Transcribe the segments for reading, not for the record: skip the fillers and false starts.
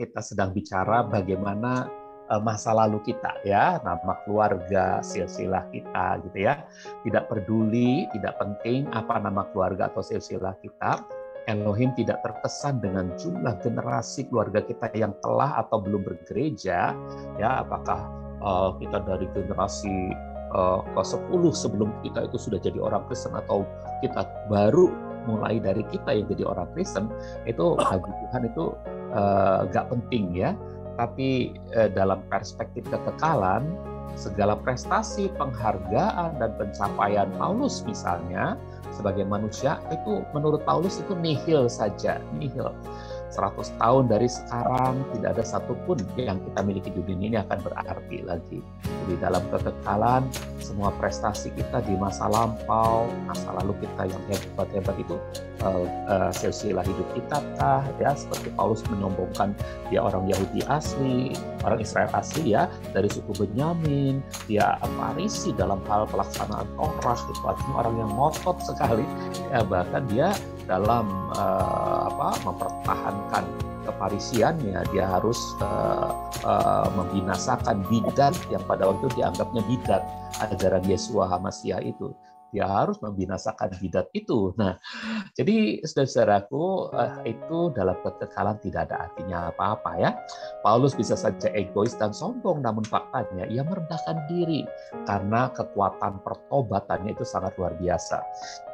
kita sedang bicara bagaimana masa lalu kita, ya, nama keluarga, silsilah kita, gitu ya. Tidak peduli, tidak penting apa nama keluarga atau silsilah kita. Elohim tidak terkesan dengan jumlah generasi keluarga kita yang telah atau belum bergereja, ya. Apakah kita dari generasi ke-10 sebelum kita itu sudah jadi orang Kristen, atau kita baru mulai dari kita yang jadi orang Kristen, itu bagi Tuhan itu nggak penting, ya. Tapi dalam perspektif kekekalan, segala prestasi, penghargaan, dan pencapaian Paulus misalnya, sebagai manusia, itu menurut Paulus itu nihil saja, nihil. 100 tahun dari sekarang, tidak ada satupun yang kita miliki di dunia ini akan berarti lagi. Jadi dalam kekekalan, semua prestasi kita di masa lampau, masa lalu kita yang hebat-hebat itu, silsilah hidup kita kah, ya, seperti Paulus menyombongkan dia orang Yahudi asli, orang Israel asli, ya, dari suku Benyamin, dia Farisi dalam hal pelaksanaan Torah, itu artinya orang yang ngotot sekali, ya, bahkan dia dalam mempertahankan kefarisiannya, dia harus membinasakan bidat yang pada waktu itu dianggapnya bidat, ajaran Yeshua HaMashiach itu. Dia harus membinasakan bidat itu. Nah, jadi saudara-saudaraku, itu dalam kekekalan tidak ada artinya apa-apa, ya. Paulus bisa saja egois dan sombong, namun faktanya ia merendahkan diri karena kekuatan pertobatannya itu sangat luar biasa.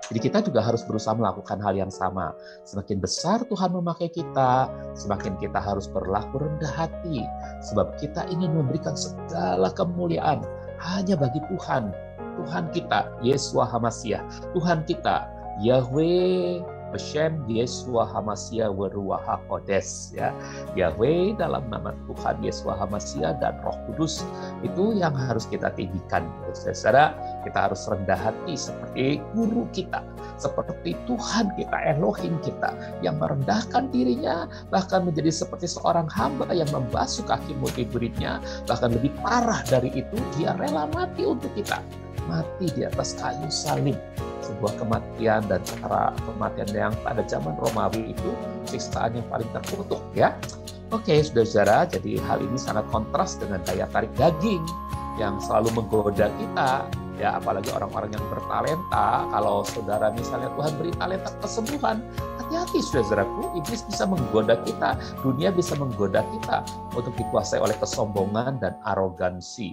Jadi kita juga harus berusaha melakukan hal yang sama. Semakin besar Tuhan memakai kita, semakin kita harus berlaku rendah hati, sebab kita ingin memberikan segala kemuliaan hanya bagi Tuhan. Tuhan kita, Yeshua HaMashiach. Tuhan kita, Yahweh, Beshem Yeshua HaMashiach Weruah HaKodes, ya. Yahweh dalam nama Tuhan Yeshua HaMashiach dan Roh Kudus, itu yang harus kita tinggikan. Saudara, kita harus rendah hati seperti guru kita, seperti Tuhan kita, Elohim kita, yang merendahkan dirinya, bahkan menjadi seperti seorang hamba yang membasuh kaki murid-muridnya. Bahkan lebih parah dari itu, dia rela mati untuk kita. Mati di atas kayu salib, sebuah kematian dan cara kematian yang pada zaman Romawi itu siksaan yang paling terkutuk, ya. Oke, saudara-saudara, jadi hal ini sangat kontras dengan daya tarik daging yang selalu menggoda kita, ya, apalagi orang-orang yang bertalenta. Kalau saudara misalnya Tuhan beri talenta kesembuhan, hati-hati saudaraku, iblis bisa menggoda kita, dunia bisa menggoda kita untuk dikuasai oleh kesombongan dan arogansi.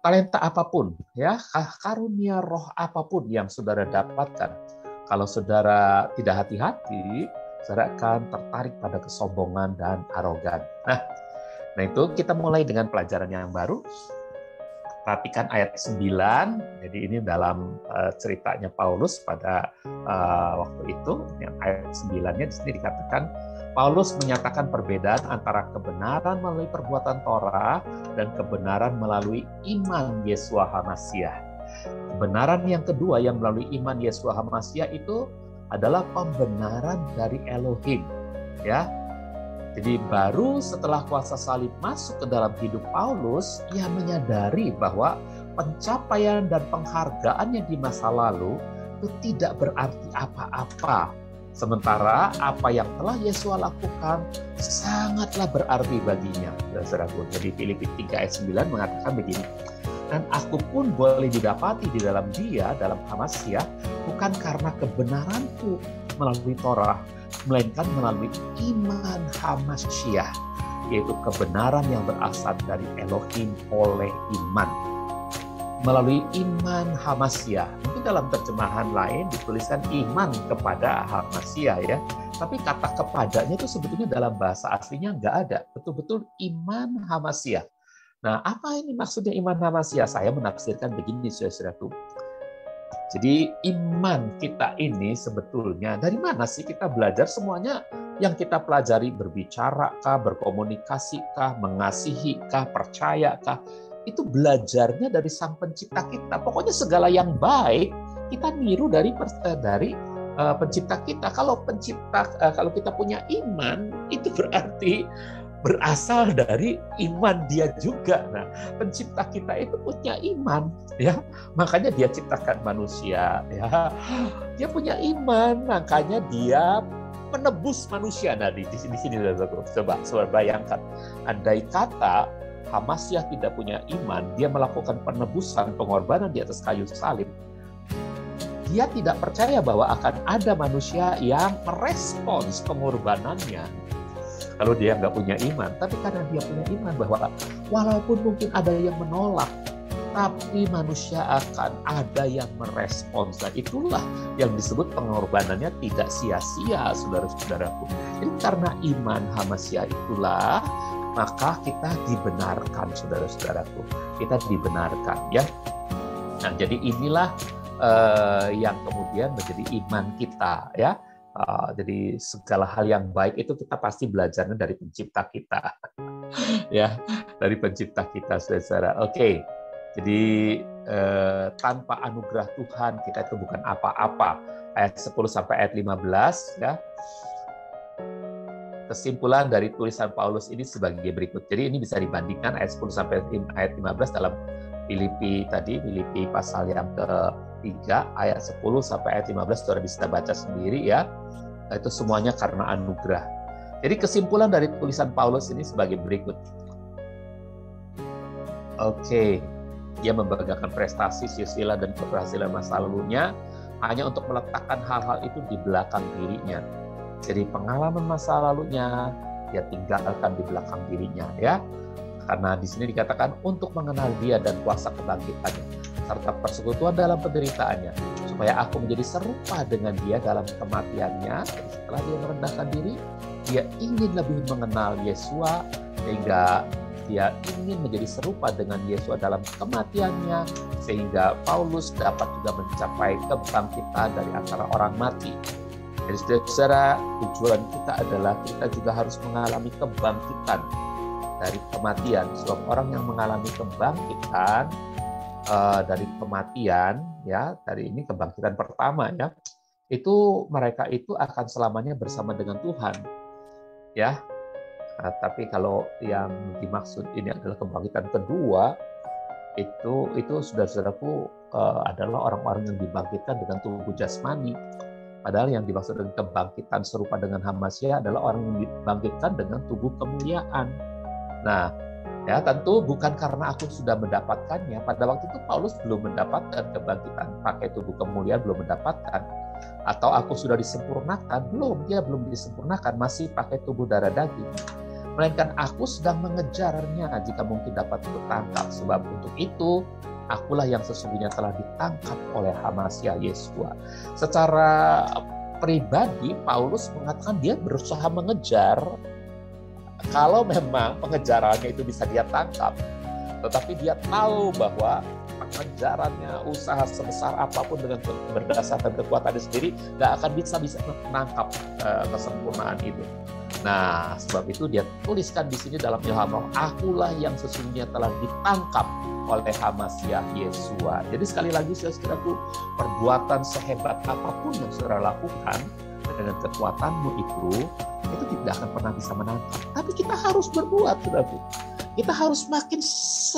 Talenta apapun, ya, karunia roh apapun yang saudara dapatkan, kalau saudara tidak hati-hati, saudara akan tertarik pada kesombongan dan arogan. Nah itu kita mulai dengan pelajaran yang baru. Perhatikan ayat 9. Jadi ini dalam ceritanya Paulus pada waktu itu, yang ayat 9-nya di sini dikatakan, Paulus menyatakan perbedaan antara kebenaran melalui perbuatan Torah dan kebenaran melalui iman Yeshua HaMashiach. Kebenaran yang kedua yang melalui iman Yeshua HaMashiach itu adalah pembenaran dari Elohim, ya. Jadi baru setelah kuasa salib masuk ke dalam hidup Paulus, ia menyadari bahwa pencapaian dan penghargaannya di masa lalu itu tidak berarti apa-apa. Sementara apa yang telah Yesus lakukan sangatlah berarti baginya. Saudaraku, jadi Filipi 3 ayat 9 mengatakan begini, dan aku pun boleh didapati di dalam Dia, dalam HaMashiach, bukan karena kebenaranku melalui Torah, melainkan melalui iman HaMashiach, yaitu kebenaran yang berasal dari Elohim oleh iman. Melalui iman HaMashiach. Mungkin dalam terjemahan lain dituliskan iman kepada HaMashiach, ya. Tapi kata kepadanya itu sebetulnya dalam bahasa aslinya nggak ada. Betul-betul iman HaMashiach. Nah, apa ini maksudnya iman HaMashiach? Saya menafsirkan begini, saudaraku. Jadi iman kita ini sebetulnya dari mana sih kita belajar? Semuanya yang kita pelajari, berbicara kah, berkomunikasi kah, mengasihi kah, percaya kah, itu belajarnya dari Sang Pencipta kita. Pokoknya segala yang baik kita niru dari Pencipta kita. Kalau kita punya iman, itu berarti berasal dari iman Dia juga. Nah, Pencipta kita itu punya iman, ya. Makanya Dia ciptakan manusia, ya. Dia punya iman, makanya Dia penebus manusia. Nah, di sini coba bayangkan, andai kata Hamasyah tidak punya iman, dia melakukan penebusan, pengorbanan di atas kayu salib, dia tidak percaya bahwa akan ada manusia yang merespons pengorbanannya. Kalau dia nggak punya iman, tapi karena dia punya iman bahwa walaupun mungkin ada yang menolak, tapi manusia akan ada yang merespons. Dan itulah yang disebut pengorbanannya tidak sia-sia, saudara-saudaraku. Jadi karena iman Hamasyah itulah, maka kita dibenarkan, saudara-saudaraku. Kita dibenarkan, ya. Nah, jadi inilah yang kemudian menjadi iman kita, ya. Jadi segala hal yang baik itu kita pasti belajarnya dari pencipta kita, ya, dari pencipta kita, saudara. Oke, jadi tanpa anugerah Tuhan kita itu bukan apa-apa. Ayat 10 sampai ayat 15, ya. Kesimpulan dari tulisan Paulus ini sebagai berikut. Jadi ini bisa dibandingkan ayat 10 sampai ayat 15 dalam Filipi tadi, Filipi pasal yang ke-3, ayat 10 sampai ayat 15, saudara bisa baca sendiri, ya. Itu semuanya karena anugerah. Jadi kesimpulan dari tulisan Paulus ini sebagai berikut. Oke, dia membanggakan prestasi, silsilah, dan keberhasilan masa lalunya hanya untuk meletakkan hal-hal itu di belakang dirinya. Jadi pengalaman masa lalunya dia tinggalkan di belakang dirinya, ya. Karena di sini dikatakan untuk mengenal dia dan kuasa kebangkitannya serta persekutuan dalam penderitaannya, supaya aku menjadi serupa dengan dia dalam kematiannya. Setelah dia merendahkan diri, dia ingin lebih mengenal Yesua sehingga dia ingin menjadi serupa dengan Yesua dalam kematiannya, sehingga Paulus dapat juga mencapai kebangkitan dari antara orang mati. Jadi saudara, tujuan kita adalah kita juga harus mengalami kebangkitan dari kematian. Sebab orang yang mengalami kebangkitan dari kematian, ya, dari ini kebangkitan pertama, ya, itu mereka itu akan selamanya bersama dengan Tuhan, ya. Nah, tapi kalau yang dimaksud ini adalah kebangkitan kedua, itu saudara-saudaraku adalah orang-orang yang dibangkitkan dengan tubuh jasmani. Padahal yang dimaksud dengan kebangkitan serupa dengan Hamasyah adalah orang yang dibangkitkan dengan tubuh kemuliaan. Nah, ya, tentu bukan karena aku sudah mendapatkannya. Pada waktu itu Paulus belum mendapatkan kebangkitan pakai tubuh kemuliaan, belum mendapatkan. Atau aku sudah disempurnakan, belum, dia belum disempurnakan, masih pakai tubuh darah daging. Melainkan aku sedang mengejarnya jika mungkin dapat tertangkap. Sebab untuk itu akulah yang sesungguhnya telah ditangkap oleh Hamasyah Yesua. Secara pribadi Paulus mengatakan dia berusaha mengejar, kalau memang pengejarannya itu bisa dia tangkap, tetapi dia tahu bahwa pengejarannya, usaha sebesar apapun dengan berdasarkan kekuatannya sendiri nggak akan bisa menangkap kesempurnaan itu. Nah, sebab itu dia tuliskan di sini dalam Ilham, akulah yang sesungguhnya telah ditangkap oleh Hamasyah Yesua. Jadi sekali lagi saudaraku, perbuatan sehebat apapun yang saudara lakukan dengan kekuatanmu itu tidak akan pernah bisa menangkap. Tapi kita harus berbuat, saudaraku. Kita harus makin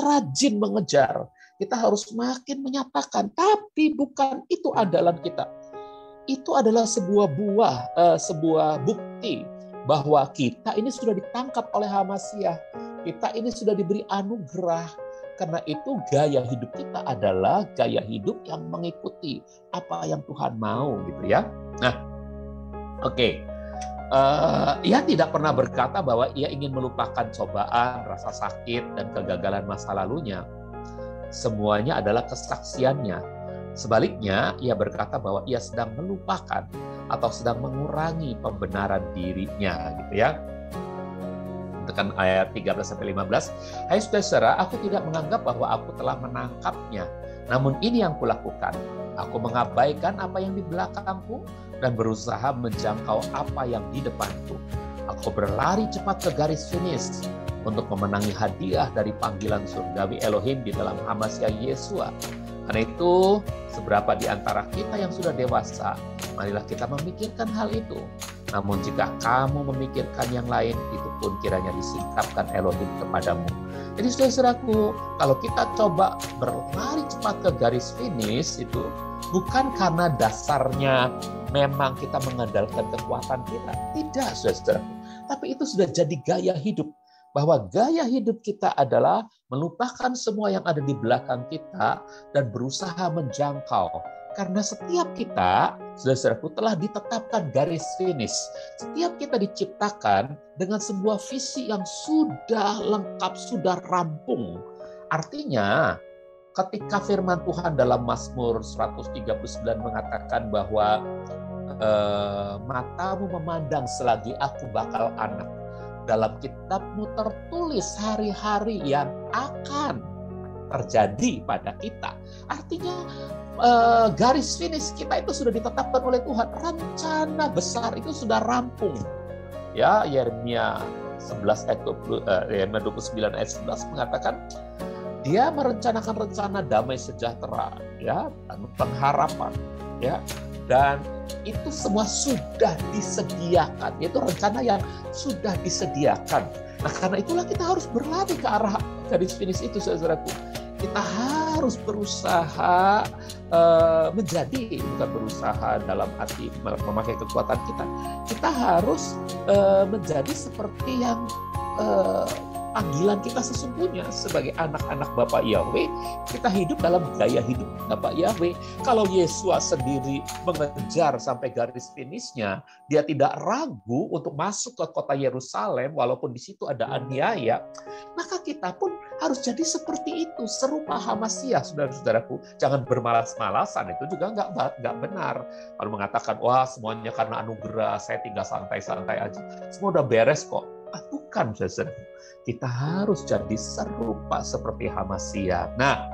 rajin mengejar. Kita harus makin menyatakan. Tapi bukan itu andalan kita. Itu adalah sebuah bukti bahwa kita ini sudah ditangkap oleh Hamasyah. Kita ini sudah diberi anugerah. Karena itu gaya hidup kita adalah gaya hidup yang mengikuti apa yang Tuhan mau, gitu ya. Nah, oke. Ia tidak pernah berkata bahwa ia ingin melupakan cobaan, rasa sakit, dan kegagalan masa lalunya. Semuanya adalah kesaksiannya. Sebaliknya, ia berkata bahwa ia sedang melupakan atau sedang mengurangi pembenaran dirinya, gitu ya. Tekan ayat 13-15. Hai saudara, aku tidak menganggap bahwa aku telah menangkapnya. Namun ini yang kulakukan. Aku mengabaikan apa yang di belakangku dan berusaha menjangkau apa yang di depanku. Aku berlari cepat ke garis finish untuk memenangi hadiah dari panggilan surgawi Elohim di dalam Hamasyah Yesua. Karena itu, seberapa di antara kita yang sudah dewasa, marilah kita memikirkan hal itu. Namun jika kamu memikirkan yang lain, itu pun kiranya disingkapkan Elohim kepadamu. Jadi saudaraku, kalau kita coba berlari cepat ke garis finish itu bukan karena dasarnya memang kita mengandalkan kekuatan kita. Tidak, saudara. Tapi itu sudah jadi gaya hidup. Bahwa gaya hidup kita adalah melupakan semua yang ada di belakang kita dan berusaha menjangkau. Karena setiap kita, saudara-saudaraku, telah ditetapkan garis finish. Setiap kita diciptakan dengan sebuah visi yang sudah lengkap, sudah rampung. Artinya, ketika firman Tuhan dalam Mazmur 139 mengatakan bahwa matamu memandang selagi aku bakal anak. Dalam kitabmu tertulis hari-hari yang akan terjadi pada kita. Artinya garis finish kita itu sudah ditetapkan oleh Tuhan. Rencana besar itu sudah rampung. Ya, Yeremia 29 ayat 11 mengatakan dia merencanakan rencana damai sejahtera, ya, dan pengharapan, ya. Dan itu semua sudah disediakan. Itu rencana yang sudah disediakan. Nah, karena itulah kita harus berlari ke arah garis finish itu, saudaraku. Kita harus berusaha menjadi, bukan berusaha dalam arti memakai kekuatan kita. Kita harus menjadi seperti yang panggilan kita sesungguhnya sebagai anak-anak Bapa Yahweh. Kita hidup dalam gaya hidup Bapa Yahweh. Kalau Yesua sendiri mengejar sampai garis finishnya, dia tidak ragu untuk masuk ke kota Yerusalem walaupun di situ ada aniaya, maka kita pun harus jadi seperti itu, serupa Hamasiah, saudara-saudaraku. Jangan bermalas-malasan, itu juga nggak benar. Kalau mengatakan, wah semuanya karena anugerah, saya tinggal santai-santai aja, semua udah beres kok. Bukan, saudara. Kita harus jadi serupa seperti Hamasiah. Nah,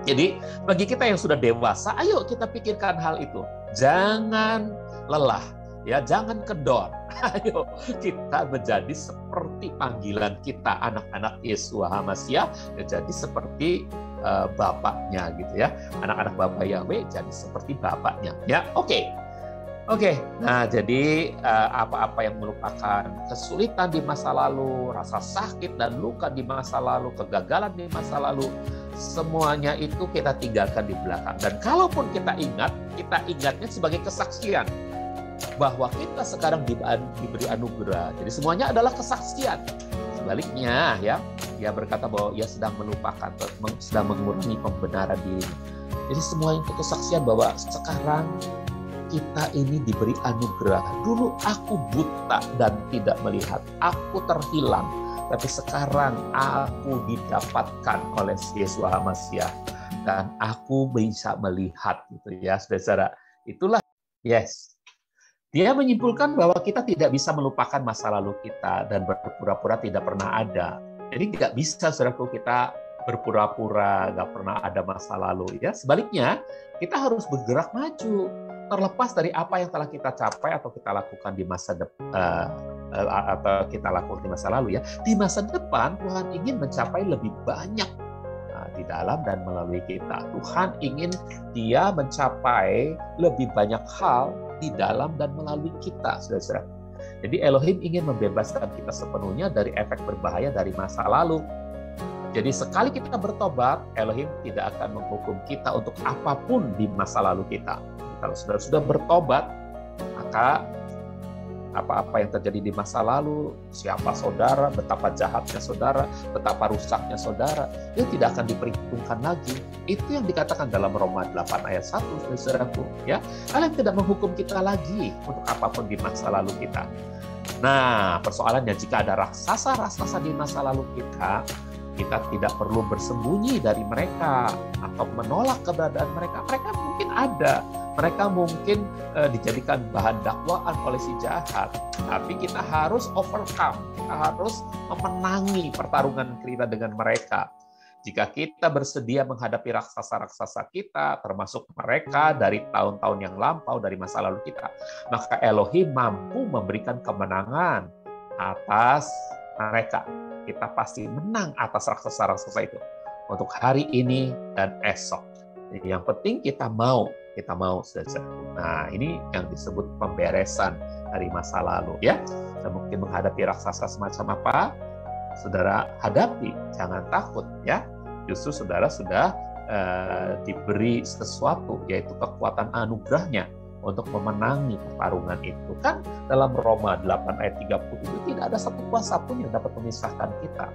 jadi bagi kita yang sudah dewasa, ayo kita pikirkan hal itu. Jangan lelah, ya, jangan kendor. Ayo kita menjadi seperti panggilan kita, anak-anak Yesua Hamasiah, jadi seperti bapaknya gitu ya. Anak-anak Bapa Yahweh jadi seperti bapaknya. Ya, oke. Nah jadi apa-apa yang merupakan kesulitan di masa lalu, rasa sakit dan luka di masa lalu, kegagalan di masa lalu, semuanya itu kita tinggalkan di belakang. Dan kalaupun kita ingatnya sebagai kesaksian bahwa kita sekarang diberi anugerah. Jadi semuanya adalah kesaksian. Sebaliknya, ya, dia berkata bahwa ia sedang melupakan, sedang mengurangi pembenaran dirinya. Jadi semua itu kesaksian bahwa sekarang kita ini diberi anugerah. Dulu aku buta dan tidak melihat, aku terhilang, tapi sekarang aku didapatkan oleh Yesua Hamasiah dan aku bisa melihat, gitu ya, saudara. Itulah, yes. Dia menyimpulkan bahwa kita tidak bisa melupakan masa lalu kita dan berpura-pura tidak pernah ada. Jadi tidak bisa, saudaraku, kita berpura-pura nggak pernah ada masa lalu. Ya, sebaliknya kita harus bergerak maju, terlepas dari apa yang telah kita capai atau kita lakukan di masa depan atau kita lakukan di masa lalu. Ya, di masa depan Tuhan ingin mencapai lebih banyak di dalam dan melalui kita. Tuhan ingin Dia mencapai lebih banyak hal di dalam dan melalui kita, saudara-saudara. Jadi Elohim ingin membebaskan kita sepenuhnya dari efek berbahaya dari masa lalu. Jadi sekali kita bertobat, Elohim tidak akan menghukum kita untuk apapun di masa lalu kita. Kalau saudara sudah bertobat, maka apa-apa yang terjadi di masa lalu, siapa saudara, betapa jahatnya saudara, betapa rusaknya saudara, dia tidak akan diperhitungkan lagi. Itu yang dikatakan dalam Roma 8 ayat 1, saudaraku. Ya, kalian tidak menghukum kita lagi untuk apapun di masa lalu kita. Nah, persoalannya jika ada raksasa-raksasa di masa lalu kita tidak perlu bersembunyi dari mereka atau menolak keberadaan mereka. Mereka mungkin ada, mereka mungkin dijadikan bahan dakwaan oleh si jahat. Tapi kita harus overcome, kita harus memenangi pertarungan kita dengan mereka. Jika kita bersedia menghadapi raksasa-raksasa kita, termasuk mereka dari tahun-tahun yang lampau, dari masa lalu kita, maka Elohim mampu memberikan kemenangan atas mereka. Kita pasti menang atas raksasa-raksasa itu untuk hari ini dan esok. Jadi yang penting kita mau, saudara. Nah, ini yang disebut pemberesan dari masa lalu, ya. Dan mungkin menghadapi raksasa semacam apa, saudara hadapi, jangan takut, ya. Justru saudara sudah diberi sesuatu, yaitu kekuatan anugerahnya untuk memenangi pertarungan itu. Kan dalam Roma 8 ayat 30 itu tidak ada satu kuasa pun yang dapat memisahkan kita